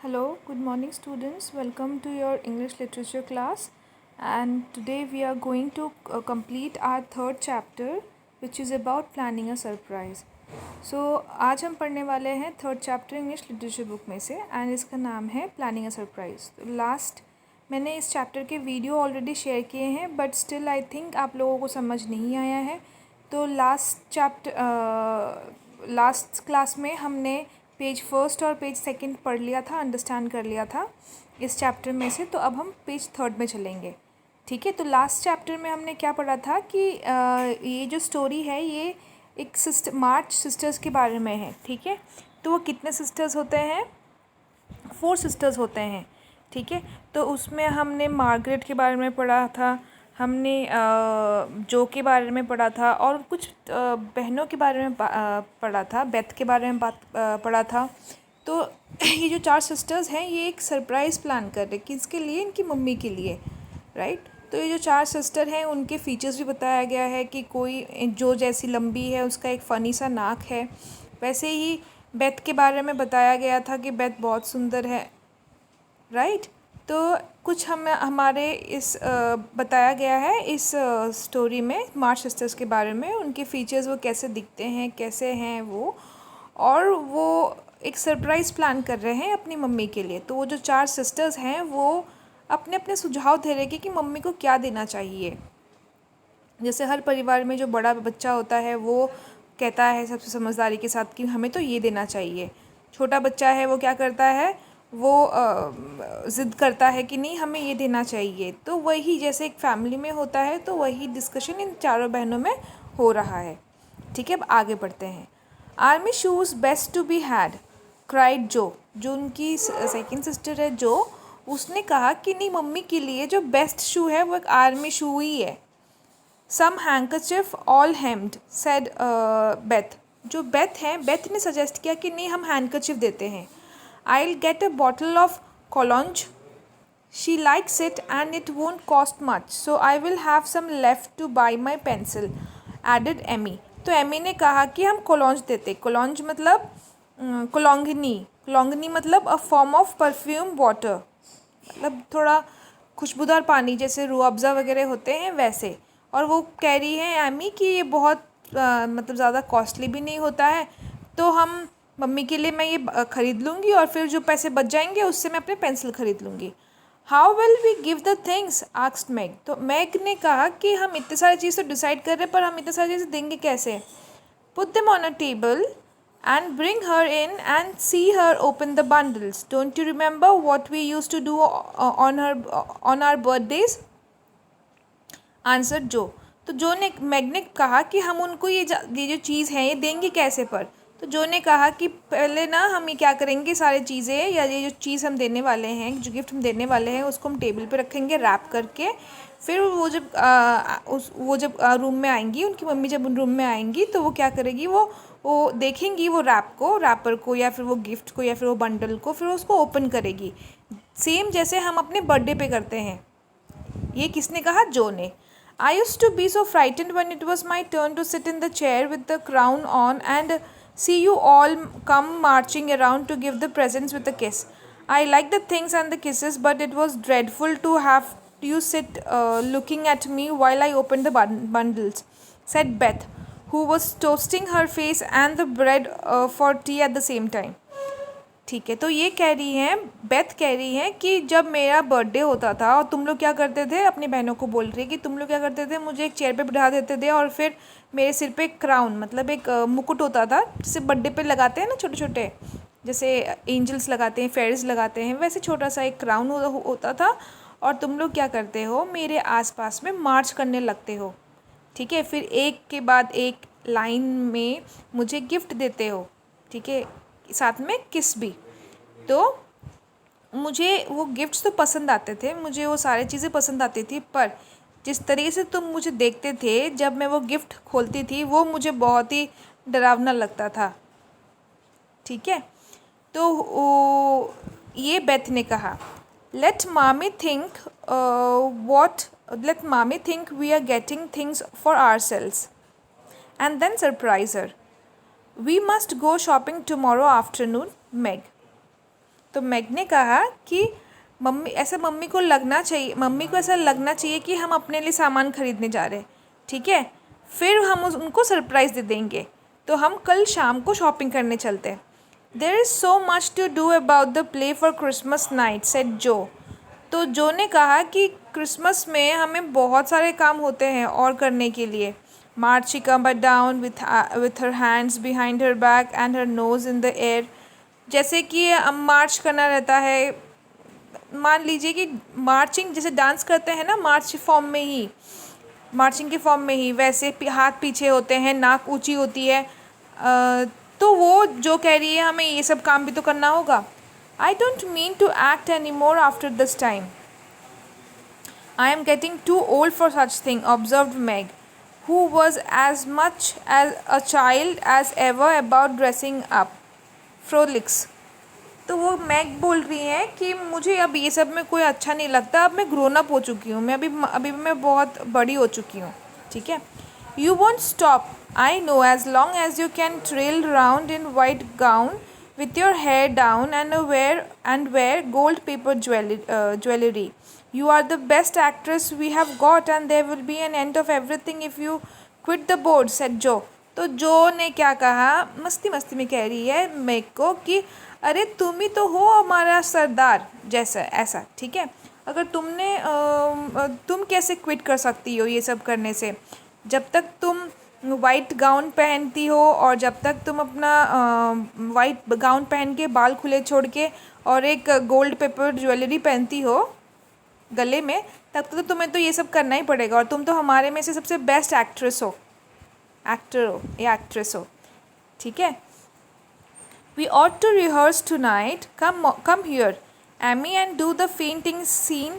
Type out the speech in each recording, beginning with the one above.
Hello, good morning students. Welcome to your English literature class. And today we are going to complete our third chapter which is about planning a surprise. So आज हम पढ़ने वाले हैं third chapter English literature book में से and इसका नाम है प्लानिंग अ सरप्राइज़। तो लास्ट मैंने इस चैप्टर के वीडियो ऑलरेडी शेयर किए हैं बट स्टिल आई थिंक आप लोगों को समझ नहीं आया है। तो लास्ट क्लास में हमने पेज फर्स्ट और पेज सेकंड पढ़ लिया था, अंडरस्टैंड कर लिया था इस चैप्टर में से। तो अब हम पेज थर्ड में चलेंगे, ठीक है। तो लास्ट चैप्टर में हमने क्या पढ़ा था कि ये जो स्टोरी है ये एक मार्च सिस्टर्स के बारे में है, ठीक है। तो वो कितने सिस्टर्स होते हैं? 4 सिस्टर्स होते हैं, ठीक है। तो उसमें हमने मार्गरेट के बारे में पढ़ा था, हमने जो के बारे में पढ़ा था और कुछ बहनों के बारे में पढ़ा था, बेथ के बारे में पढ़ा था। तो ये जो 4 सिस्टर्स हैं ये एक सरप्राइज़ प्लान कर रहे, किसके लिए? इनकी मम्मी के लिए, राइट। तो ये जो 4 सिस्टर हैं उनके फीचर्स भी बताया गया है कि कोई जो जैसी लंबी है उसका एक फ़नी सा नाक है। वैसे ही बेथ के बारे में बताया गया था कि बेथ बहुत सुंदर है, राइट। तो कुछ हमारे इस बताया गया है इस स्टोरी में मार्च सिस्टर्स के बारे में, उनके फीचर्स वो कैसे दिखते हैं, कैसे हैं वो, और वो एक सरप्राइज़ प्लान कर रहे हैं अपनी मम्मी के लिए। तो वो जो 4 सिस्टर्स हैं वो अपने अपने सुझाव दे रहे कि मम्मी को क्या देना चाहिए। जैसे हर परिवार में जो बड़ा बच्चा होता है वो कहता है सबसे समझदारी के साथ कि हमें तो ये देना चाहिए। छोटा बच्चा है वो क्या करता है, वो ज़िद करता है कि नहीं हमें ये देना चाहिए। तो वही जैसे एक फैमिली में होता है तो वही डिस्कशन इन चारों बहनों में हो रहा है, ठीक है। अब आगे बढ़ते हैं। Army shoes best to be had cried जो उनकी सेकंड सिस्टर है जो, उसने कहा कि नहीं मम्मी के लिए जो बेस्ट शू है वो एक आर्मी शू ही है। सम हैंकरचिफ ऑल हेम्ड सेड बेथ। जो बेथ हैं, बेथ ने सजेस्ट किया कि नहीं हम हैंकरचिफ देते हैं। I'll get a bottle of cologne. She likes it and it won't cost much, so I will have some left to buy my pencil, added Emmy. तो एमी ने कहा कि हम कोलॉन्ज देते। कोलॉन्ज मतलब कोलोंगनी मतलब a form of perfume water, मतलब थोड़ा खुशबूदार पानी जैसे रूह अफ़ज़ा वगैरह होते हैं वैसे। और वो कह रही है एमी कि ये बहुत मतलब ज़्यादा कॉस्टली भी नहीं होता है, तो हम मम्मी के लिए मैं ये ख़रीद लूँगी और फिर जो पैसे बच जाएंगे उससे मैं अपने पेंसिल ख़रीद लूँगी। How will we give the things asked Meg. तो मैग ने कहा कि हम इतने सारी चीज़ तो डिसाइड कर रहे हैं पर हम इतने सारी चीज़ें देंगे कैसे? Put them on a table and bring her in and see her open the bundles. Don't you remember what we used to do on our birthdays? Answered Joe. तो जो ने मैग ने कहा कि हम उनको ये जो चीज़ है ये देंगे कैसे पर। तो जो ने कहा कि पहले ना हम ये क्या करेंगे, सारी चीज़ें या ये जो चीज़ हम देने वाले हैं, जो गिफ्ट हम देने वाले हैं उसको हम टेबल पे रखेंगे रैप करके। फिर वो जब रूम में आएंगी, उनकी मम्मी जब उन रूम में आएंगी तो वो क्या करेगी, वो देखेंगी वो रैपर को या फिर वो गिफ्ट को या फिर वो बंडल को, फिर उसको ओपन करेगी सेम जैसे हम अपने बर्थडे पे करते हैं। ये किसने कहा? जो ने। I used to be so frightened when it was my turn to sit in the chair with the crown on and see you all come marching around to give the presents with a kiss. I liked the things and the kisses, but it was dreadful to have you sit looking at me while I opened the bundles, said Beth, who was toasting her face and the bread for tea at the same time. ठीक है। तो ये कह रही हैं, Beth कह रही हैं कि जब मेरा बर्थडे होता था और तुम लोग क्या करते थे, अपनी बहनों को बोल रही है कि तुम लोग क्या करते थे, मुझे एक चेयर पे बिठा देते थे और फिर मेरे सिर पे एक क्राउन मतलब एक मुकुट होता था जिसे बर्थडे पे लगाते हैं ना छोटे छोटे, जैसे एंजल्स लगाते हैं, फेयर्स लगाते हैं, वैसे छोटा सा एक क्राउन होता था। और तुम लोग क्या करते हो, मेरे आसपास में मार्च करने लगते हो, ठीक है। फिर एक के बाद एक लाइन में मुझे गिफ्ट देते हो, ठीक है, साथ में किस भी। तो मुझे वो गिफ्ट्स तो पसंद आते थे, मुझे वो सारी चीज़ें पसंद आती थी, पर जिस तरीके से तुम मुझे देखते थे जब मैं वो गिफ्ट खोलती थी वो मुझे बहुत ही डरावना लगता था, ठीक है। तो ये बेथ ने कहा, लेट मामी think we are getting things for ourselves and then surprise her. We must go shopping tomorrow afternoon, Meg. तो मैग ने कहा कि मम्मी को ऐसा लगना चाहिए कि हम अपने लिए सामान खरीदने जा रहे हैं, ठीक है, फिर हम उनको सरप्राइज़ दे देंगे, तो हम कल शाम को शॉपिंग करने चलते हैं। There is so much to do about the play for Christmas night, said Jo. तो जो ने कहा कि क्रिसमस में हमें बहुत सारे काम होते हैं और करने के लिए। March she come down with her hands behind her back and her nose in the air. जैसे कि मार्च करना रहता है, मान लीजिए कि मार्चिंग जैसे डांस करते हैं ना, मार्चिंग के फॉर्म में ही वैसे हाथ पीछे होते हैं, नाक ऊंची होती है। तो वो जो कह रही है हमें ये सब काम भी तो करना होगा। I don't mean to act any more after this time, I am getting too old for such thing, observed Meg, who was as much as a child as ever about dressing up frolics। तो वो mag बोल रही है कि मुझे अब ये सब में कोई अच्छा नहीं लगता, अब मैं ग्रोन अप हो चुकी हूँ, मैं अभी मैं बहुत बड़ी हो चुकी हूँ, ठीक है। You won't stop, I know, as long as you can trail round in white gown with your hair down and wear gold paper jewelry. You are the best actress we have got and there will be an end of everything if you quit the board, said Joe। तो Jo ने क्या कहा, मस्ती मस्ती में कह रही है मेग को कि अरे तुम ही तो हो हमारा सरदार जैसा, ऐसा, ठीक है। अगर तुम कैसे क्विट कर सकती हो ये सब करने से, जब तक तुम वाइट गाउन पहनती हो और जब तक तुम अपना वाइट गाउन पहन के बाल खुले छोड़ के और एक गोल्ड पेपर ज्वेलरी पहनती हो गले में, तब तक तो तुम्हें तो ये सब करना ही पड़ेगा, और तुम तो हमारे में से सबसे बेस्ट एक्टर हो या एक्ट्रेस हो, ठीक है। We ought to rehearse tonight, come here Amy and do the fainting scene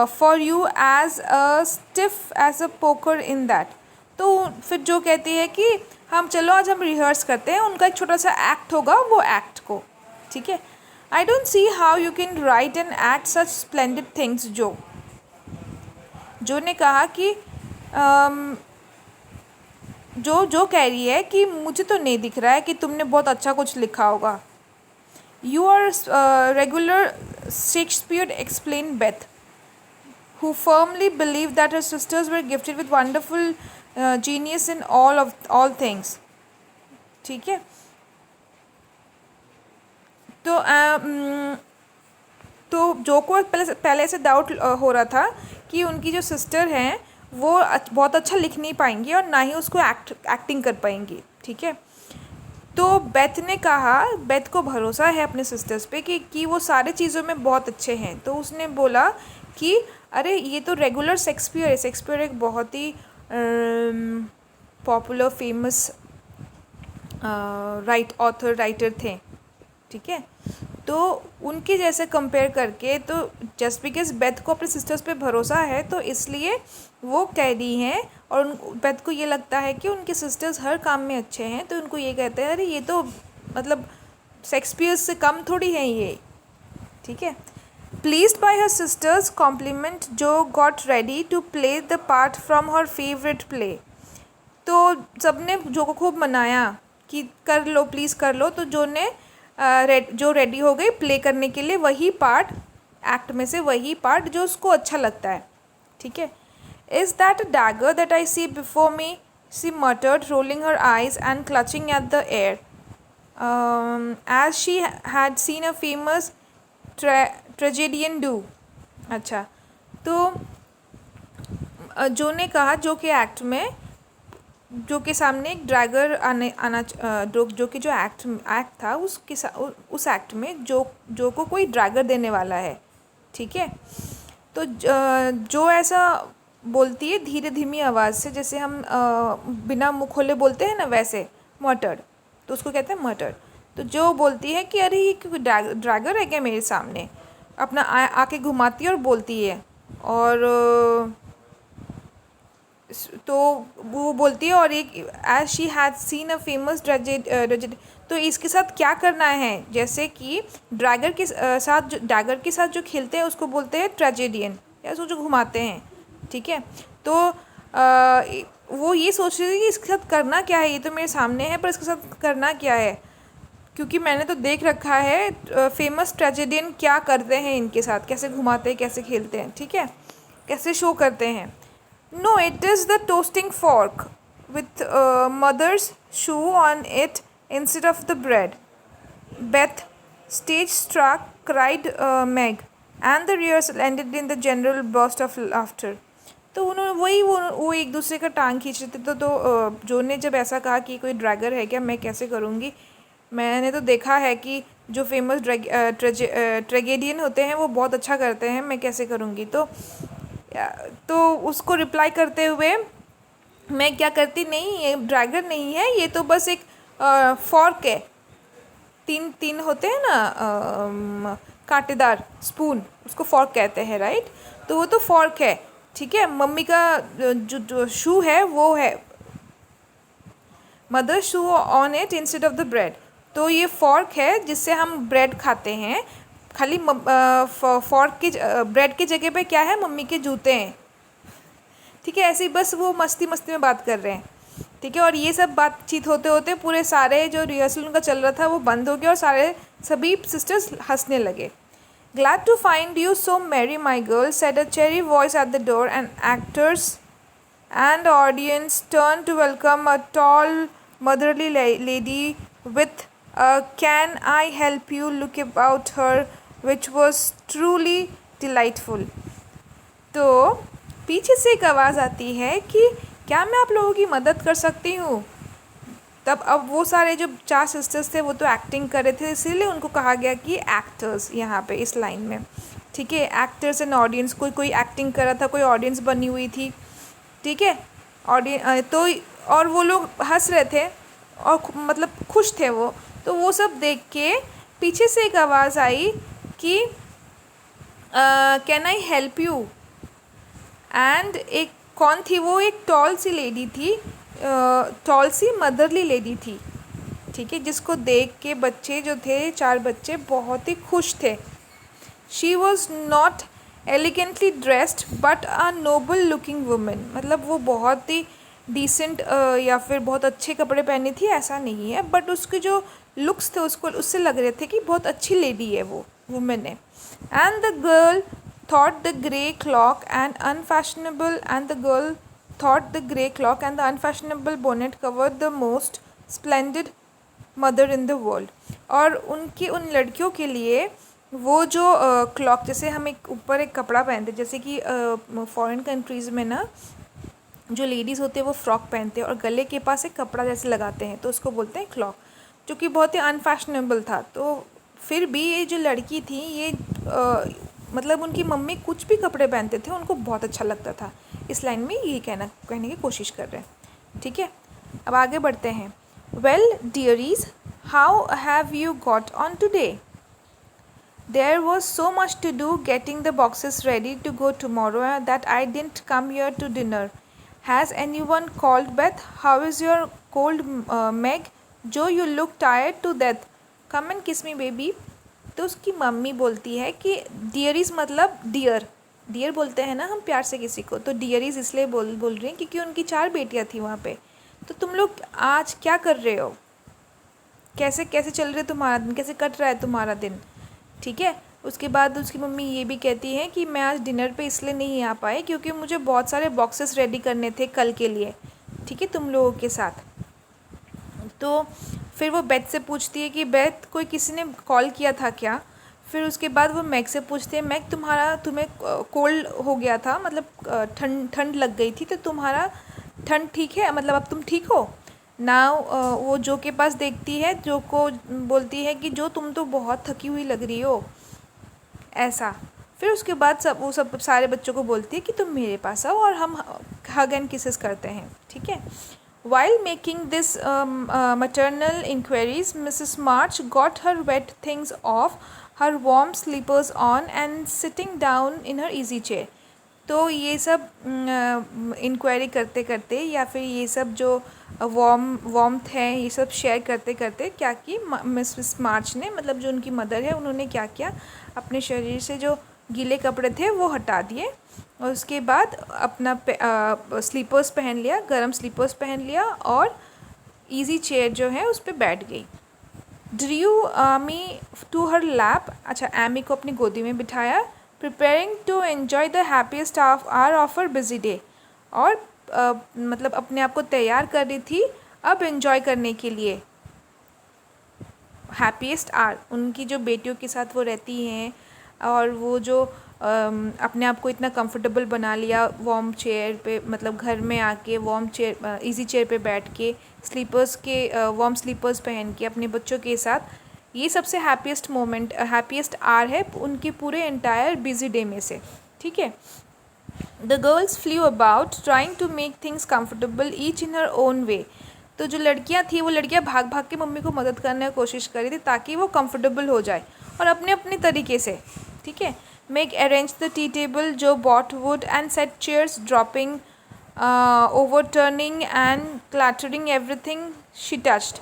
for you as a stiff as a poker in that. तो फिर जो कहती है कि चलो आज हम रिहर्स करते हैं, उनका एक छोटा सा एक्ट होगा, वो एक्ट को, ठीक है। I don't see how you can write and act such splendid things, जो ने कहा कि जो कह रही है कि मुझे तो नहीं दिख रहा है कि तुमने बहुत अच्छा कुछ लिखा होगा। You are regular Shakespeare, explained Beth, who firmly believed that her sisters were gifted with wonderful genius in all things, ठीक है। तो जो को पहले से डाउट हो रहा था कि उनकी जो सिस्टर हैं वो बहुत अच्छा लिख नहीं पाएंगी और ना ही उसको एक्टिंग कर पाएंगी, ठीक है। तो बेथ को भरोसा है अपने सिस्टर्स पे कि वो सारे चीज़ों में बहुत अच्छे हैं। तो उसने बोला कि अरे ये तो रेगुलर शेक्सपियर एक बहुत ही पॉपुलर फेमस राइटर थे, ठीक है। तो उनके जैसे कंपेयर करके, तो जस्ट बिकॉज बेथ को अपने सिस्टर्स पे भरोसा है तो इसलिए वो कह रही हैं, और बेथ को ये लगता है कि उनके सिस्टर्स हर काम में अच्छे हैं, तो उनको ये कहते हैं अरे ये तो मतलब शेक्सपियर से कम थोड़ी हैं ये, ठीक है। Pleased by her sister's compliment, Jo got ready to play the part from her favorite play। तो सबने जो को खूब मनाया कि कर लो प्लीज़ कर लो, तो जो रेडी हो गई प्ले करने के लिए वही पार्ट, एक्ट में से वही पार्ट जो उसको अच्छा लगता है, ठीक है। Is that a dagger that I see before me? She muttered, rolling her eyes and clutching at the air, as she had seen a famous tragedian do. अच्छा, तो जो ने कहा जो के एक्ट में जो के सामने एक ड्रैगर जो कि जो एक्ट था उस एक्ट में जो को कोई ड्रैगर देने वाला है, ठीक है। तो जो ऐसा बोलती है धीरे धीमी आवाज़ से, जैसे हम बिना मुँह खोले बोलते हैं ना, वैसे मटर्ड, तो उसको कहते हैं मटर्ड। तो जो बोलती है कि अरे ये ड्रैगर है क्या मेरे सामने, अपना आके घुमाती है और बोलती है, और तो वो बोलती है और एक as she had seen a famous tragedy. तो इसके साथ क्या करना है, जैसे कि डैगर के साथ जो खेलते हैं उसको बोलते हैं ट्रेजेडियन, या उसको जो घुमाते हैं, ठीक है। तो वो ये सोच रही थी कि इसके साथ करना क्या है, ये तो मेरे सामने है पर इसके साथ करना क्या है। क्योंकि मैंने तो देख रखा है फेमस ट्रेजेडियन क्या करते हैं इनके साथ, कैसे घुमाते हैं, कैसे खेलते हैं, ठीक है, कैसे शो करते हैं. No, it is the toasting fork with mother's shoe on it instead of the bread. Beth, stage struck, cried Meg, and the rehearsal ended in the general burst of laughter. तो उन्होंने वो एक दूसरे का टांग खींच रहे थे. तो जो ने जब ऐसा कहा कि कोई ड्रैगर है क्या, मैं कैसे करूँगी, मैंने तो देखा है कि जो फेमस ट्रेगेडियन होते हैं वो बहुत अच्छा करते हैं, मैं कैसे करूँगी. तो उसको रिप्लाई करते हुए मैं क्या करती, नहीं ये ड्रैगर नहीं है, ये तो बस एक फॉर्क है. तीन होते हैं ना कांटेदार स्पून, उसको फॉर्क कहते हैं, राइट. तो वो तो फॉर्क है, ठीक है. मम्मी का जो शू है वो है mother shoe on it instead of the bread. तो ये फॉर्क है जिससे हम ब्रेड खाते हैं. खाली फॉर्क की ब्रेड की जगह पे क्या है, मम्मी के जूते हैं, ठीक है. ऐसे ही बस वो मस्ती मस्ती में बात कर रहे हैं, ठीक है. और ये सब बातचीत होते होते पूरे सारे जो रिहर्सल उनका चल रहा था वो बंद हो गया और सभी सिस्टर्स हंसने लगे. Glad to find you so merry my girl, said a cheery voice at the door, and actors and audience turned to welcome a tall motherly lady with a "Can I help you" look about her, which was truly delightful. तो पीछे से एक आवाज़ आती है कि क्या मैं आप लोगों की मदद कर सकती हूँ. तब अब वो सारे जो 4 सिस्टर्स थे वो तो एक्टिंग कर रहे थे, इसीलिए उनको कहा गया कि एक्टर्स यहाँ पे इस लाइन में, ठीक है. एक्टर्स एंड ऑडियंस, कोई एक्टिंग कर रहा था, कोई ऑडियंस बनी हुई थी, ठीक है. ऑडियंस तो और वो लोग हंस रहे थे और मतलब खुश थे वो. तो वो सब देख के पीछे से एक आवाज़ आई कि can I help you. And एक कौन थी वो, एक टॉल सी लेडी थी, टॉल सी मदरली लेडी थी, ठीक है, जिसको देख के बच्चे जो थे 4 बच्चे बहुत ही खुश थे. She was not elegantly dressed but a Nobel looking women. मतलब वो बहुत ही डिसेंट या फिर बहुत अच्छे कपड़े पहनी थी ऐसा नहीं है, बट उसके जो लुक्स थे उससे लग रहे थे कि बहुत अच्छी लेडी है वो वुमेन है. And the girl thought the grey clock and unfashionable bonnet covered the most splendid mother in the world. और उन लड़कियों के लिए वो जो क्लॉक, जैसे हम एक ऊपर एक कपड़ा पहनते, जैसे कि फॉरेन कंट्रीज़ में ना जो लेडीज़ होते हैं वो फ्रॉक पहनते हैं और गले के पास एक कपड़ा जैसे लगाते हैं, तो उसको बोलते हैं क्लॉक, जो कि बहुत ही अनफैशनेबल था. तो फिर भी ये जो लड़की थी ये मतलब उनकी मम्मी कुछ भी कपड़े पहनते थे उनको बहुत अच्छा लगता था. इस लाइन में ये कहने की कोशिश कर रहे हैं, ठीक है. अब आगे बढ़ते हैं. Well dearies, how have you got on today? There was so much to do getting the boxes ready to go tomorrow that I didn't come here to dinner. Has anyone called Beth? How is your cold, Meg? Joe, you look tired to death. Come and kiss me, baby. तो उसकी mummy बोलती है कि डियरीज मतलब dear बोलते हैं ना हम प्यार से किसी को, तो डियरीज इसलिए बोल रही हैं क्योंकि उनकी 4 बेटियां थी वहाँ पे. तो तुम लोग आज क्या कर रहे हो, कैसे चल रहे तुम्हारा दिन, कैसे कट रहा है तुम्हारा दिन, ठीक है. उसके बाद उसकी मम्मी ये भी कहती है कि मैं आज डिनर पे इसलिए नहीं आ पाई क्योंकि मुझे बहुत सारे बॉक्सेस रेडी करने थे कल के लिए, ठीक है, तुम लोगों के साथ. तो फिर वो बेथ से पूछती है कि बेथ कोई किसी ने कॉल किया था क्या. फिर उसके बाद वो मैग से पूछती है, मैग तुम्हें कोल्ड हो गया था, मतलब ठंड लग गई थी, तो तुम्हारा ठंड ठीक है, मतलब अब तुम ठीक हो ना. वो जो के पास देखती है, जो को बोलती है कि जो तुम तो बहुत थकी हुई लग रही हो ऐसा. फिर उसके बाद वो सब सारे बच्चों को बोलती है कि तुम मेरे पास आओ और हम हग एंड किसेस करते हैं, ठीक है. While making this maternal inquiries, Mrs. March got her wet things off, her warm slippers on, and sitting down in her easy chair. तो ये सब इंक्वायरी करते करते या फिर ये सब जो वार्मथ है ये सब शेयर करते करते क्या कि मिसेस मार्च ने, मतलब जो उनकी मदर है, उन्होंने क्या किया, अपने शरीर से जो गीले कपड़े थे वो हटा दिए और उसके बाद अपना स्लीपर्स पहन लिया, गरम स्लीपर्स पहन लिया और इजी चेयर जो है उस पर बैठ गई. Drew me to her lap, अच्छा एमी को अपनी गोदी में बिठाया, preparing to enjoy the happiest hour of her busy day, और मतलब अपने आप को तैयार कर रही थी अब एन्जॉय करने के लिए हैप्पीस्ट आर, उनकी जो बेटियों के साथ वो रहती हैं, और वो जो अपने आप को इतना कंफर्टेबल बना लिया वार्म चेयर पे, मतलब घर में आके वार्म चेयर इजी चेयर पे बैठ के स्लीपर्स के वार्म स्लीपर्स पहन के अपने बच्चों के साथ, ये सबसे हैप्पीस्ट मोमेंट हैप्पीस्ट आर है उनके पूरे एंटायर बिजी डे में से। ठीक है। The girls flew about trying to make things comfortable each in her own way, तो जो लड़कियां थी वो लड़कियां भाग भाग के मम्मी को मदद करने की कोशिश कर रही थी ताकि वो कंफर्टेबल हो जाए और अपने अपने तरीके से। ठीक है। Make arrange the tea table, Jo bought wood and set chairs, dropping overturning and clattering everything she touched.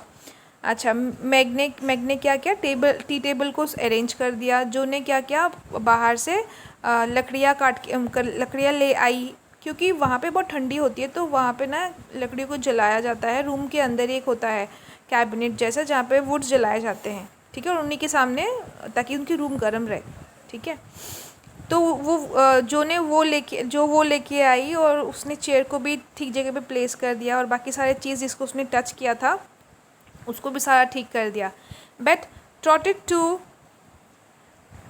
अच्छा, मैग ने क्या किया, टी टेबल को अरेंज कर दिया। जो ने क्या किया, बाहर से लकड़ियाँ ले आई, क्योंकि वहाँ पे बहुत ठंडी होती है तो वहाँ पे ना लकड़ियों को जलाया जाता है। रूम के अंदर एक होता है कैबिनेट जैसा जहाँ पे वुड्स जलाए जाते हैं। ठीक है। और उन्हीं के सामने, ताकि उनकी रूम गर्म रहे। ठीक है। तो वो वो लेके आई, और उसने चेयर को भी ठीक जगह पे प्लेस कर दिया, और बाकी सारे चीज़ जिसको उसने टच किया था उसको भी सारा ठीक कर दिया। बेट ट्रॉटेड to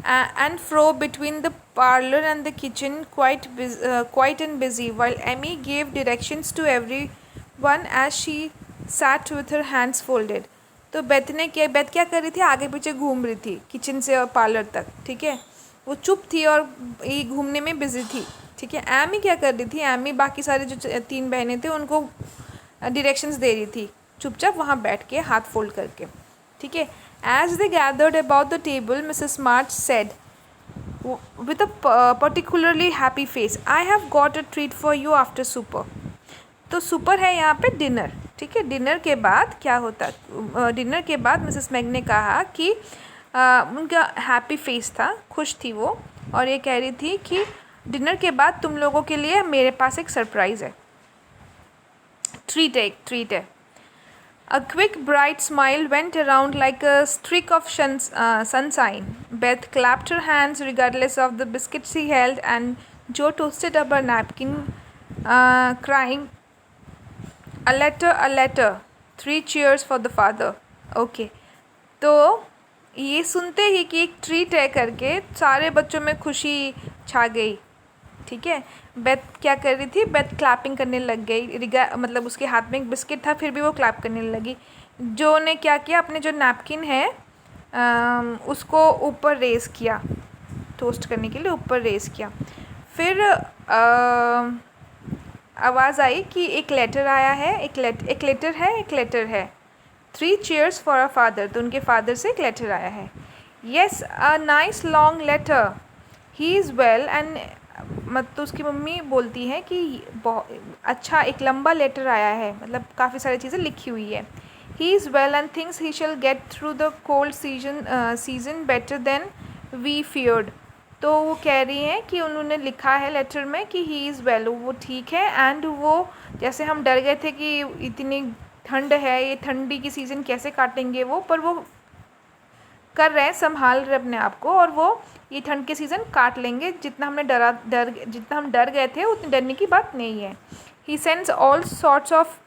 and fro between the parlor and the kitchen, quite and busy, while Emmy gave directions to everyone as she sat with her hands folded. तो बेथ क्या कर रही थी, आगे पीछे घूम रही थी किचन से और पार्लर तक। ठीक है। वो चुप थी और ये घूमने में बिजी थी। ठीक है। एमी क्या कर रही थी, एमी बाकी सारे जो 3 बहनें थे उनको डायरेक्शंस दे रही थी चुपचाप वहाँ बैठ के हाथ फोल्ड करके। ठीक है। As they gathered about the table, Mrs. March said, with a particularly happy face, "I have got a treat for you after supper." तो सुपर है यहाँ पे डिनर। ठीक है। डिनर के बाद क्या होता, डिनर के बाद मिसेस मैग ने कहा कि उनका हैप्पी फेस था, खुश थी वो, और ये कह रही थी कि डिनर के बाद तुम लोगों के लिए मेरे पास एक सरप्राइज़ है, ट्रीट है। A quick, bright smile went around like a streak of sunshine. Beth clapped her hands regardless of the biscuits she held, and Jo toasted up her napkin, crying, a letter, 3 cheers for the father." Okay. तो ये सुनते ही कि एक treat है करके सारे बच्चों में खुशी छा गई। ठीक है। बेथ क्या कर रही थी, बेथ क्लैपिंग करने लग गई, मतलब उसके हाथ में एक बिस्किट था फिर भी वो क्लैप करने लगी। जो ने क्या किया, अपने जो नैपकिन है उसको ऊपर रेस किया, टोस्ट करने के लिए ऊपर रेस किया। फिर आवाज़ आई कि एक लेटर आया है, एक लेटर है, 3 cheers for our father, तो उनके फादर से एक लेटर आया है। Yes, a nice long letter, he is well and, तो उसकी मम्मी बोलती है कि बहुत अच्छा एक लंबा लेटर आया है, मतलब काफ़ी सारी चीज़ें लिखी हुई है। He is well and thinks he shall get through the cold season better than we feared. तो वो कह रही हैं कि उन्होंने लिखा है लेटर में कि ही इज़ वेल, वो ठीक है, एंड वो जैसे हम डर गए थे कि इतनी ठंड है, ये ठंडी की सीज़न कैसे काटेंगे वो, पर वो कर रहे हैं, संभाल रहे अपने आप को, और वो ये ठंड के सीज़न काट लेंगे। जितना हम डर गए थे उतनी डरने की बात नहीं है। He sends all sorts of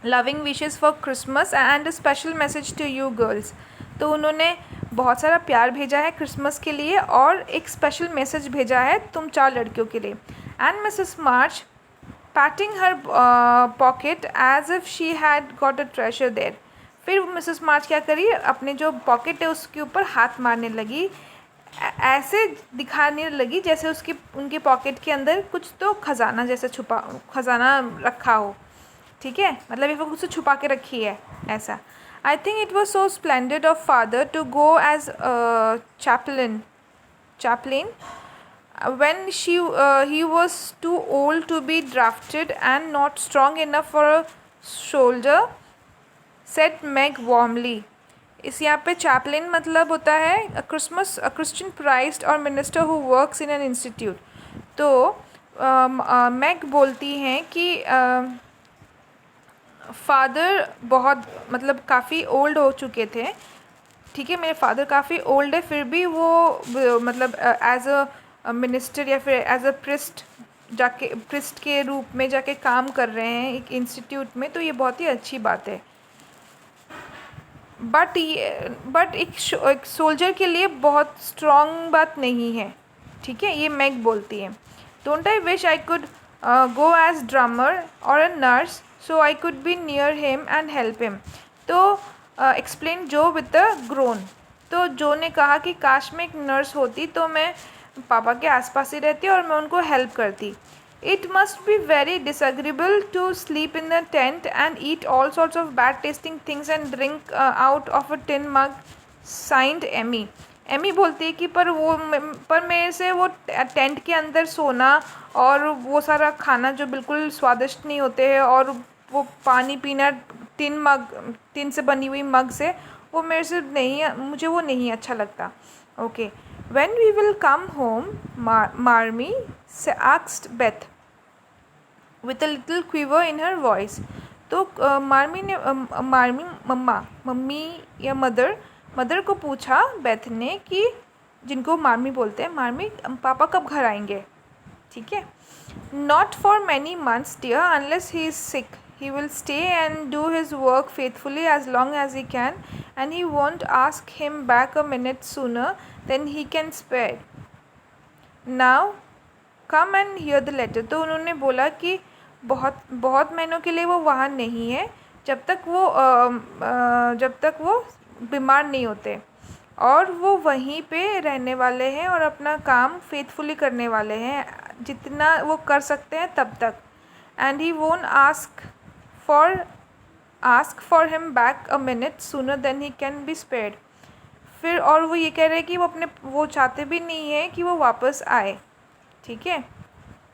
loving wishes for Christmas and a special message to you girls. तो उन्होंने बहुत सारा प्यार भेजा है क्रिसमस के लिए, और एक स्पेशल मैसेज भेजा है तुम 4 लड़कियों के लिए। And Mrs March patting her pocket as if she had got a treasure there. फिर मिसेस मार्च क्या करी, अपने जो पॉकेट है उसके ऊपर हाथ मारने लगी, ऐसे दिखाने लगी जैसे उनके पॉकेट के अंदर कुछ तो खजाना जैसे खजाना रखा हो। ठीक है। मतलब ये कुछ छुपा के रखी है ऐसा। I think it was so splendid of father to go as a chaplain when he was too old to be drafted and not strong enough for a soldier, said Meg warmly. इस यहाँ पे chaplain मतलब होता है Christian priest और minister who works in an institute. तो mag बोलती हैं कि फादर बहुत मतलब काफ़ी ओल्ड हो चुके थे, ठीक है, मेरे फादर काफ़ी ओल्ड है, फिर भी वो मतलब एज अ मिनिस्टर या फिर एज अ प्रिस्ट के रूप में जाके काम कर रहे हैं एक इंस्टीट्यूट में, तो ये बहुत ही अच्छी बात है। बट एक सोल्जर के लिए बहुत स्ट्रॉन्ग बात नहीं है। ठीक है, ये मैग बोलती है। Don't I wish I could go as drummer और a nurse so I could be near him and help him. तो explain Jo with a groan. तो जो ने कहा कि काश मैं एक नर्स होती तो मैं पापा के आसपास ही रहती और मैं उनको हेल्प करती। It must be very disagreeable to sleep in a tent and eat all sorts of bad tasting things and drink out of a tin mug. Signed Emmy. Amy बोलती है कि पर मेरे से वो टेंट के अंदर सोना और वो सारा खाना जो बिल्कुल स्वादिष्ट नहीं होते हैं और वो पानी पीना टिन से बनी हुई मग से, वो मेरे से नहीं, मुझे वो नहीं अच्छा लगता। Okay, when we will come home, Marmee asked Beth with a little quiver in her voice. तो मार्मी मम्मी या मदर को पूछा बेथ ने कि, जिनको मार्मी बोलते हैं, मार्मी पापा कब घर आएंगे। ठीक है, not for many months dear unless he is sick he will stay and do his work faithfully as long as he can and he won't ask him back a minute sooner than he can spare. Now come and hear the letter. तो उन्होंने बोला कि बहुत महीनों के लिए वो वहाँ नहीं है जब तक वो बीमार नहीं होते, और वो वहीं पे रहने वाले हैं और अपना काम फेथफुली करने वाले हैं जितना वो कर सकते हैं तब तक। And he won't ask for him back a minute sooner than he can be spared. फिर और वो ये कह रहे हैं कि वो चाहते भी नहीं है कि वो वापस आए। ठीक है,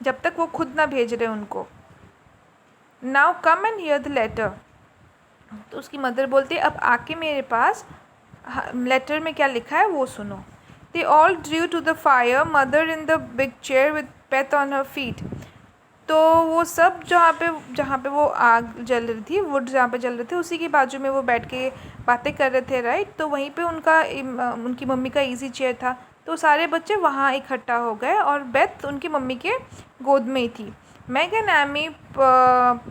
जब तक वो खुद ना भेज रहे उनको। Now come and hear the letter. तो उसकी मदर बोलती है अब आके मेरे पास लेटर में क्या लिखा है वो सुनो। They all drew to the fire, mother in the big chair with Beth on her feet. तो वो सब जहाँ पे वो आग जल रही थी, वुड जहाँ पे जल रहे थे, उसी के बाजू में वो बैठ के बातें कर रहे थे, राइट। तो वहीं पे उनकी मम्मी का इजी चेयर था। तो सारे बच्चे वहाँ इकट्ठा हो गए और बेथ उनकी मम्मी के गोद में ही थी। Meg and Amy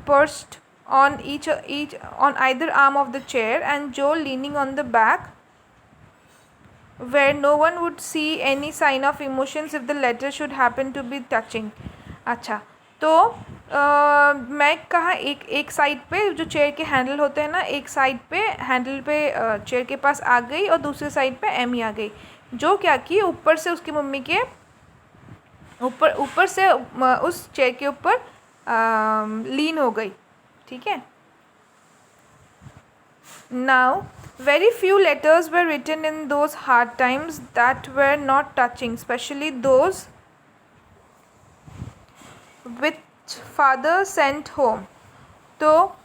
perched on on either arm of the chair and Joe leaning on the back where no one would see any sign of emotions if the letter should happen to be touching. अच्छा, तो mag कहाँ एक side पे जो chair के handle होते हैं ना, एक साइड पे हैंडल पे चेयर के पास आ गई और दूसरी साइड पे एमी आ गई। जो क्या कि ऊपर से उसकी मम्मी के ऊपर से उस चेयर के ऊपर लीन हो गई। ठीक है, now very few letters were written in those hard times that were not touching, especially those which father sent home. तो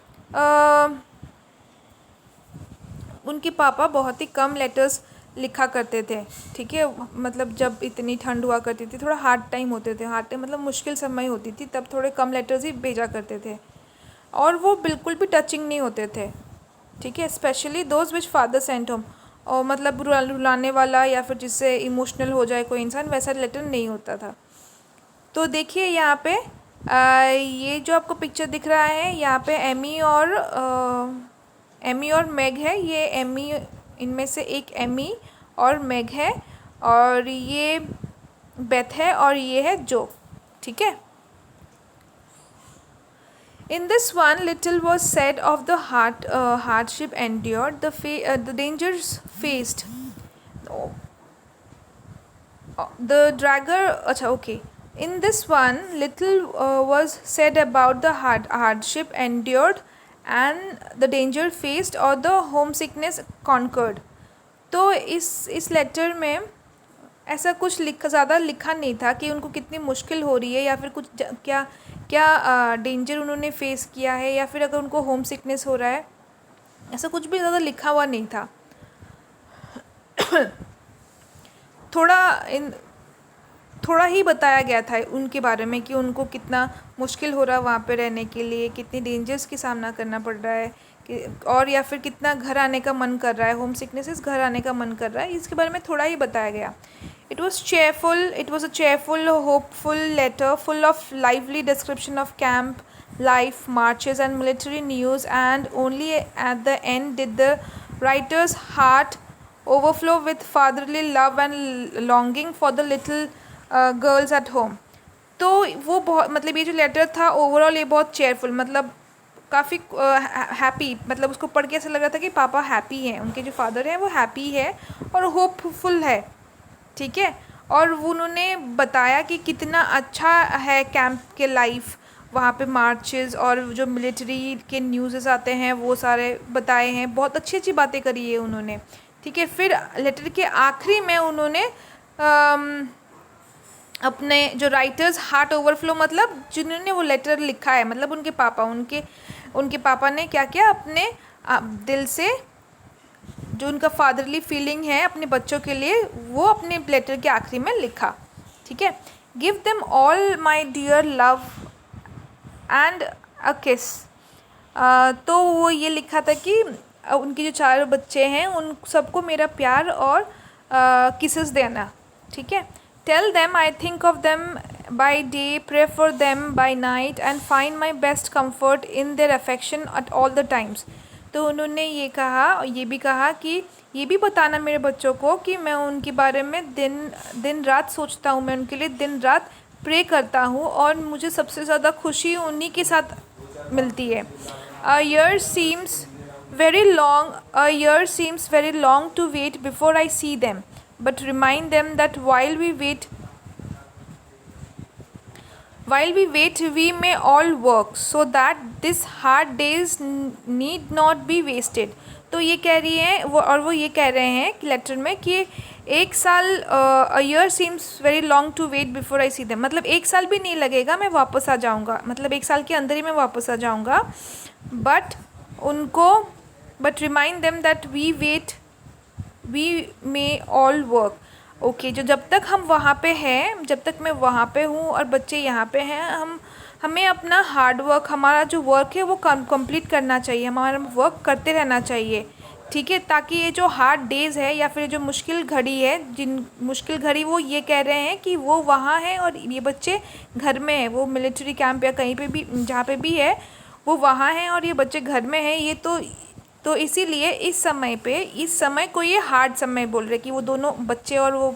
उनके पापा बहुत ही कम लेटर्स लिखा करते थे। ठीक है, मतलब जब इतनी ठंड हुआ करती थी, थोड़ा हार्ड टाइम होते थे, हार्ड टाइम मतलब मुश्किल समय होती थी, तब थोड़े कम लेटर्स ही भेजा करते थे और वो बिल्कुल भी टचिंग नहीं होते थे। ठीक है, especially those which father sent home, और मतलब रुलाने वाला या फिर जिससे इमोशनल हो जाए कोई इंसान, वैसा लेटर नहीं होता था। तो देखिए यहाँ पे ये जो आपको पिक्चर दिख रहा है, यहाँ पे एमी और मैग है। ये एमी, इनमें से एक एमी और मैग है, और ये बेथ है, और ये है जो। ठीक है, in this one little was said of the hardship endured, the dangers faced, the dragger. अच्छा, okay. In this one little was said about the hardship endured and the danger faced or the homesickness conquered. तो इस letter में ऐसा कुछ ज़्यादा लिखा नहीं था कि उनको कितनी मुश्किल हो रही है या फिर कुछ क्या डेंजर उन्होंने फेस किया है, या फिर अगर उनको होम सिकनेस हो रहा है, ऐसा कुछ भी ज़्यादा लिखा हुआ नहीं था। थोड़ा ही बताया गया था उनके बारे में कि उनको कितना मुश्किल हो रहा है वहाँ पे रहने के लिए, कितनी डेंजर्स की सामना करना पड़ रहा है, और या फिर कितना घर आने का मन कर रहा है, होम सिकनेसेस, घर आने का मन कर रहा है, इसके बारे में थोड़ा ही बताया गया। It was a cheerful hopeful letter full of lively description of camp life, marches and military news, and only at the end did the writer's heart overflow with fatherly love and longing for the little girls at home। तो वो बहुत, मतलब ये जो letter था overall ये बहुत cheerful, मतलब काफ़ी हैप्पी, मतलब उसको पढ़ के ऐसा लग रहा था कि पापा हैप्पी हैं, उनके जो फादर हैं वो हैप्पी है और होपफुल है, ठीक है। और वो उन्होंने बताया कि कितना अच्छा है कैंप के लाइफ, वहाँ पे मार्चेस और जो मिलिट्री के न्यूज़ आते हैं वो सारे बताए हैं, बहुत अच्छी अच्छी बातें करी है उन्होंने, ठीक है। फिर लेटर के आखिरी में उन्होंने अपने जो राइटर्स हार्ट ओवरफ्लो, मतलब जिन्होंने वो लेटर लिखा है, मतलब उनके पापा ने क्या किया, अपने दिल से जो उनका फादरली फीलिंग है अपने बच्चों के लिए वो अपने लेटर के आखिरी में लिखा, ठीक है। Give them all my dear love and a kiss. तो वो ये लिखा था कि उनके जो 4 बच्चे हैं उन सबको मेरा प्यार और किसेस देना, ठीक है। Tell them I think of them by day, pray for them by night and find my best comfort in their affection at all the times. तो उन्होंने ये कहा, ये भी कहा कि ये भी बताना मेरे बच्चों को कि मैं उनके बारे में दिन रात सोचता हूँ, मैं उनके लिए दिन रात प्रे करता हूँ और मुझे सबसे ज़्यादा खुशी उन्हीं के साथ मिलती है। A year seems very long to wait before I see them, but remind them that while we wait we may all work so that this hard days need not be wasted। तो ये कह रही है वो ये कह रहे हैं कि लेटर में कि एक साल, a year seems very long to wait before I see them, मतलब एक साल भी नहीं लगेगा मैं वापस आ जाऊँगा, मतलब एक साल के अंदर ही मैं वापस आ जाऊँगा। But remind them that we may all work. Okay, जब तक हम वहाँ पे हैं, जब तक मैं वहाँ पे हूँ और बच्चे यहाँ पे हैं, हमें अपना हार्ड वर्क, हमारा जो वर्क है वो कंप्लीट करना चाहिए, हमारा वर्क करते रहना चाहिए, ठीक है। ताकि ये जो हार्ड डेज़ है या फिर जो मुश्किल घड़ी है, मुश्किल घड़ी वो ये कह रहे हैं कि वो वहाँ है और ये बच्चे घर में है, वो मिलिट्री कैंप या कहीं पे भी जहाँ पे भी है वो वहाँ हैं और ये बच्चे घर में हैं। ये तो इसीलिए इस समय को ये हार्ड समय बोल रहे कि वो दोनों बच्चे और वो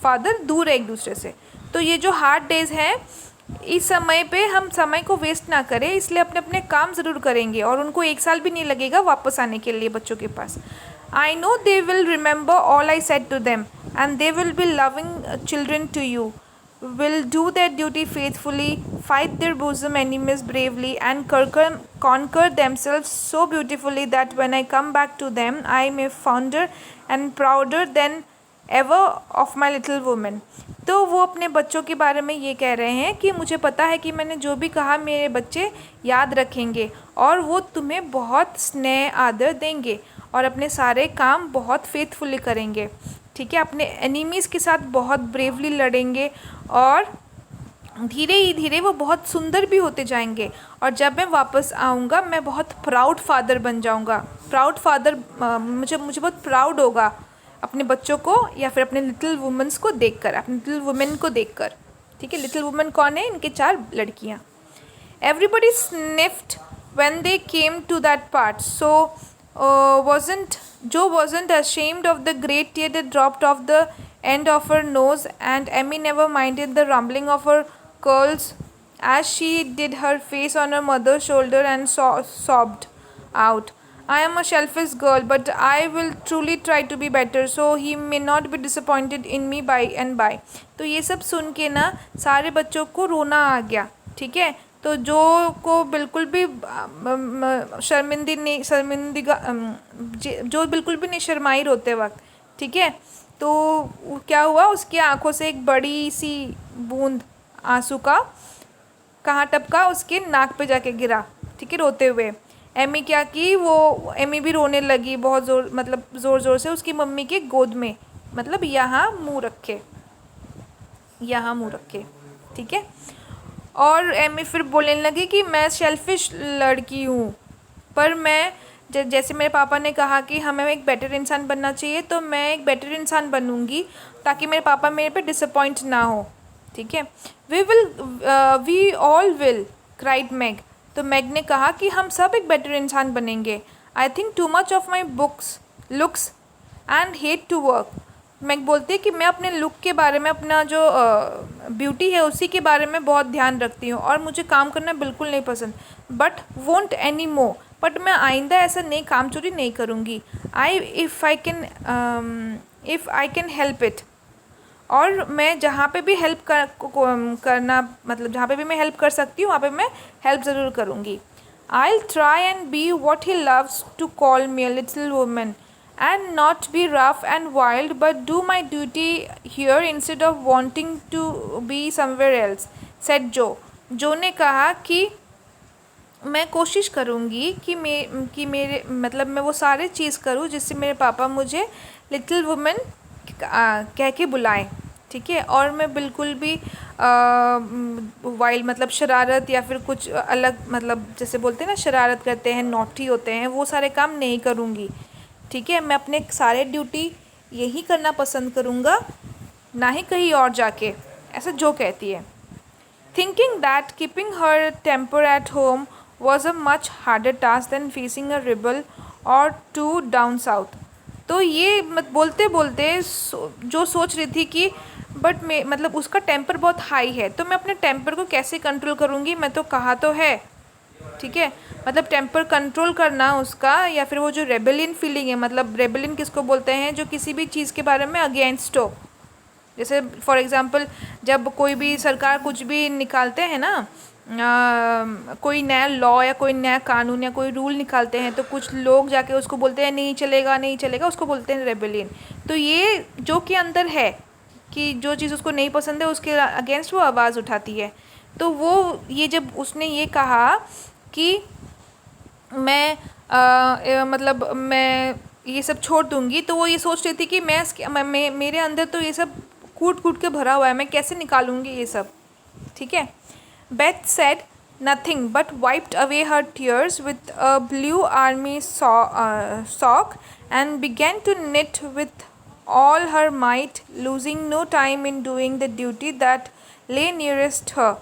फादर दूर है एक दूसरे से। तो ये जो हार्ड डेज़ हैं इस समय पे हम समय को वेस्ट ना करें, इसलिए अपने अपने काम ज़रूर करेंगे और उनको एक साल भी नहीं लगेगा वापस आने के लिए बच्चों के पास। I know they will remember all I said to them and they will be loving children to you, will do their duty faithfully, fight their bosom enemies bravely, and conquer themselves so beautifully that when I come back to them, I may fonder and prouder than ever of my little woman। तो वो अपने बच्चों के बारे में ये कह रहे हैं कि मुझे पता है कि मैंने जो भी कहा मेरे बच्चे याद रखेंगे और वो तुम्हें बहुत स्नेह आदर देंगे और अपने सारे काम बहुत फेथफुली करेंगे, ठीक है। अपने एनिमीज़ के साथ बहुत ब्रेवली लड़ेंगे और धीरे ही धीरे वो बहुत सुंदर भी होते जाएंगे और जब मैं वापस आऊँगा मैं बहुत प्राउड फादर बन जाऊँगा। प्राउड फादर, मुझे बहुत प्राउड होगा अपने बच्चों को या फिर अपने लिटिल वुमेन्स को देखकर, अपने लिटिल वुमेन को देखकर, ठीक है। लिटिल वुमेन कौन है? इनके 4 लड़कियाँ। Everybody sniffed when they came to that part, so Jo wasn't ashamed of the great tear that dropped off the end of her nose, and Emmy never minded the rumbling of her curls as she did her face on her mother's shoulder and sobbed out, I am a selfish girl, but I will truly try to be better, so he may not be disappointed in me by and by। तो ये सब सुन के ना सारे बच्चों को रोना आ गया, ठीक है। तो जो को बिल्कुल भी जो बिल्कुल भी नहीं शर्माई रोते वक्त, ठीक है। तो क्या हुआ, उसकी आंखों से एक बड़ी सी बूंद आंसू का कहाँ टपका, उसके नाक पे जाके गिरा, ठीक है, रोते हुए। एमी क्या की, वो एमी भी रोने लगी बहुत ज़ोर ज़ोर से उसकी मम्मी के गोद में, मतलब यहाँ मुँह रखे, ठीक है। और एमी फिर बोलने लगी कि मैं सेल्फिश लड़की हूँ, पर मैं जैसे मेरे पापा ने कहा कि हमें एक बेटर इंसान बनना चाहिए, तो मैं एक बेटर इंसान बनूंगी ताकि मेरे पापा मेरे पे डिसअपॉइंट ना हो। ठीक है। We all will, cried Meg. तो मैग ने कहा कि हम सब एक बेटर इंसान बनेंगे। I think too much of my books looks and hate to work. Meg बोलती है कि मैं अपने लुक के बारे में, अपना जो ब्यूटी है उसी के बारे में बहुत ध्यान रखती हूँ और मुझे काम करना बिल्कुल नहीं पसंद। But won't any more, but मैं आइंदा ऐसा नहीं, काम चोरी नहीं करूँगी। If I can help it. और मैं जहाँ पे भी करना, मतलब जहाँ पे भी मैं हेल्प कर सकती हूँ वहाँ पे मैं हेल्प ज़रूर करूँगी। I'll try and be what he loves to call me, a little woman, and not be rough and wild, but do my duty here instead of wanting to be somewhere else, said Joe. जो ने कहा कि मैं कोशिश करूँगी कि मेरे मतलब मैं वो सारे चीज़ करूँ जिससे मेरे पापा मुझे लिटिल वुमेन कह के बुलाएं। ठीक है। और मैं बिल्कुल भी वाइल्ड मतलब शरारत या फिर कुछ अलग, मतलब जैसे बोलते हैं ना शरारत करते हैं, नॉटी होते हैं, वो सारे काम नहीं करूँगी। ठीक है। मैं अपने सारे ड्यूटी यही करना पसंद करूँगा, ना ही कहीं और जाके, ऐसा जो कहती है। Thinking that keeping her temper at home was a much harder task than facing a rebel or two down south. तो ये बोलते बोलते जो सोच रही थी कि बट मैं मतलब उसका टेम्पर बहुत हाई है, तो मैं अपने टेम्पर को कैसे कंट्रोल करूँगी, मैं तो कहा तो है। ठीक है। मतलब टेम्पर कंट्रोल करना उसका, या फिर वो जो रेबेलियन फीलिंग है, मतलब रेबेलियन किसको बोलते हैं, जो किसी भी चीज़ के बारे में अगेंस्ट हो। जैसे फॉर एग्ज़ाम्पल जब कोई भी सरकार कुछ भी निकालते हैं ना, कोई नया लॉ या कोई नया कानून या कोई रूल निकालते हैं, तो कुछ लोग जाके उसको बोलते हैं नहीं चलेगा नहीं चलेगा, उसको बोलते हैं रेबेलियन। तो ये जो कि अंदर है कि जो चीज़ उसको नहीं पसंद है उसके अगेंस्ट वो आवाज़ उठाती है। तो वो ये जब उसने ये कहा कि मैं मतलब मैं ये सब छोड़ दूँगी, तो वो ये सोच रही थी कि मेरे अंदर तो ये सब कूट कूट के भरा हुआ है, मैं कैसे निकालूंगी ये सब। ठीक है। Beth said nothing but wiped away her tears with a blue army sock and began to knit with all her might, losing no time in doing the duty that lay nearest her,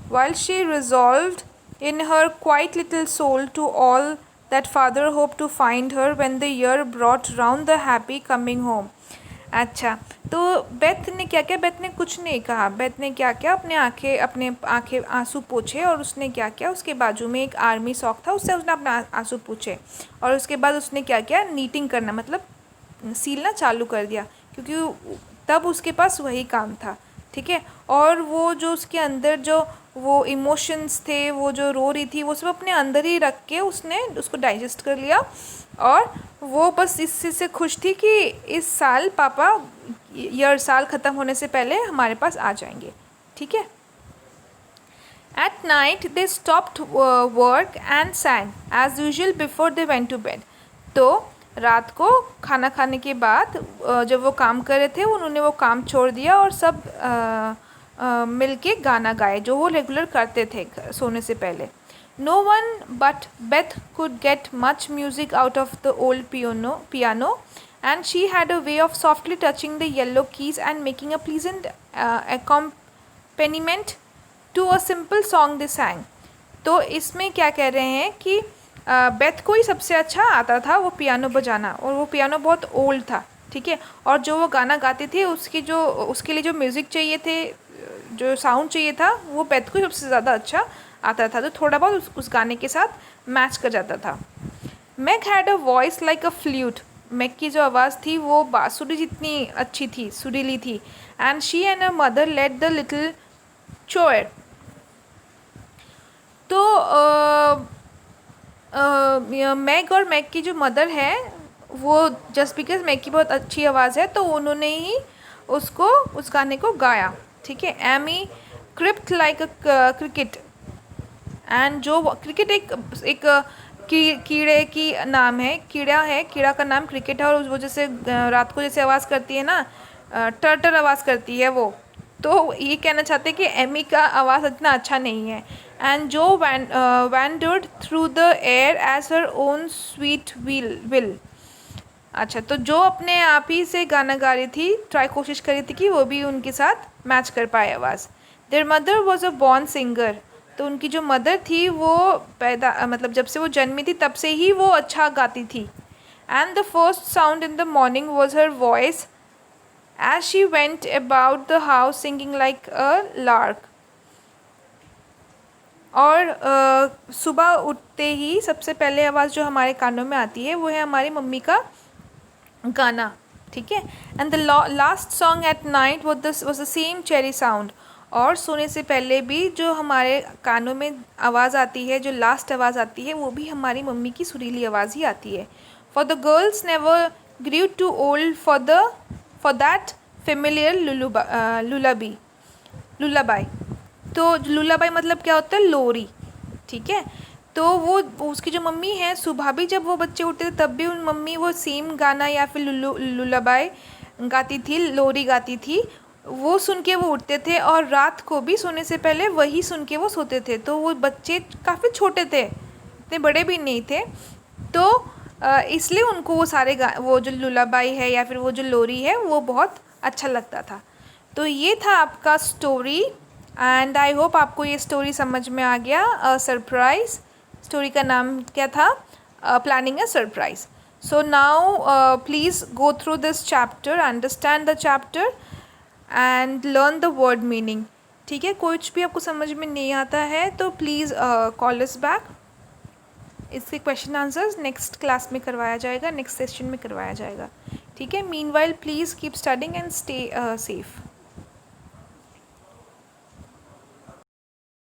while she resolved in her quiet little soul to all that father hoped to find her when the year brought round the happy coming home. अच्छा, तो Beth ने क्या किया, Beth ने कुछ नहीं कहा। Beth ने क्या किया, अपने आंखें आंसू पोंछे, और उसने क्या किया, उसके बाजू में एक आर्मी सॉक था, उससे उसने अपने आंसू पोंछे, और उसके बाद उसने क्या किया, नीटिंग करना मतलब सीलना चालू कर दिया, क्योंकि तब उसके पास वही काम था। ठीक है। और वो जो उसके अंदर जो वो इमोशंस थे, वो जो रो रही थी, वो सब अपने अंदर ही रख के उसने उसको डाइजेस्ट कर लिया, और वो बस इस चीज़ से खुश थी कि इस साल पापा साल ख़त्म होने से पहले हमारे पास आ जाएंगे। ठीक है। At night they stopped work and sang as usual before they went to bed. तो रात को खाना खाने के बाद जब वो काम कर रहे थे, उन्होंने वो काम छोड़ दिया और सब मिल के गाना गाए, जो वो रेगुलर करते थे सोने से पहले। No one but Beth could get much music out of the old piano, and she had a way of softly touching the yellow keys and making a pleasant accompaniment to a simple song they sang. तो इसमें क्या कह रहे हैं कि Beth को ही सबसे अच्छा आता था वो पियानो बजाना, और वो पियानो बहुत ओल्ड था। ठीक है। और जो वो गाना गाती थी उसके लिए जो म्यूज़िक चाहिए थे, जो साउंड चाहिए था, वो बेथ को सबसे ज़्यादा अच्छा आता था, तो थोड़ा बहुत उस गाने के साथ मैच कर जाता था। Meg had a voice like a flute. Meg की जो आवाज़ थी वो बांसुरी जितनी अच्छी थी, सुरीली थी। And she and her mother led the little choir. तो मैग और मैग की जो मदर है, वो जस्ट बिकॉज मैग की बहुत अच्छी आवाज़ है, तो उन्होंने ही उसको उस गाने को गाया। ठीक है। Amy crept like a cricket, and जो क्रिकेट एक कीड़े की नाम है, कीड़ा का नाम क्रिकेट है, और वो जैसे रात को जैसे आवाज़ करती है ना, टर्टर आवाज़ करती है वो, तो ये कहना चाहते हैं कि एमी का आवाज़ इतना अच्छा नहीं है। And Jo wandered through the air as her own sweet will. अच्छा, तो जो अपने आप ही से गाना गा रही थी, कोशिश कर रही थी कि वो भी उनके साथ मैच कर पाए आवाज़। There mother was a born singer. तो उनकी जो मदर थी वो मतलब जब से वो जन्मी थी तब से ही वो अच्छा गाती थी। And the first sound in the morning was her voice as she went about the house singing like a lark। और सुबह उठते ही सबसे पहले आवाज़ जो हमारे कानों में आती है वो है हमारी मम्मी का गाना, ठीक है। And the last song at night was the same cherry sound. और सोने से पहले भी जो हमारे कानों में आवाज़ आती है, जो लास्ट आवाज़ आती है, वो भी हमारी मम्मी की सुरीली आवाज़ ही आती है। For the girls never grew too old for that familiar lullaby. तो लुलाबाई मतलब क्या होता है? लोरी, ठीक है। तो वो उसकी जो मम्मी है, सुबह भी जब वो बच्चे उठते थे तब भी उन मम्मी वो सेम गाना या फिर लुलाबाई गाती थी, लोरी गाती थी। वो सुन के वो उठते थे और रात को भी सोने से पहले वही सुन के वो सोते थे। तो वो बच्चे काफ़ी छोटे थे, इतने बड़े भी नहीं थे, तो इसलिए उनको वो सारे वो जो लुलाबाई है या फिर वो जो लोरी है वो बहुत अच्छा लगता था। तो ये था आपका स्टोरी एंड आई होप आपको ये स्टोरी समझ में आ गया। सरप्राइज़ स्टोरी का नाम क्या था? Planning a surprise. So now please go through this chapter, understand the chapter and learn the word meaning, ठीक है। कुछ भी आपको समझ में नहीं आता है तो प्लीज़ कॉल अस बैक। इसके क्वेश्चन आंसर्स नेक्स्ट क्लास में करवाया जाएगा, नेक्स्ट सेशन में करवाया जाएगा, ठीक है। Meanwhile please keep studying and stay safe.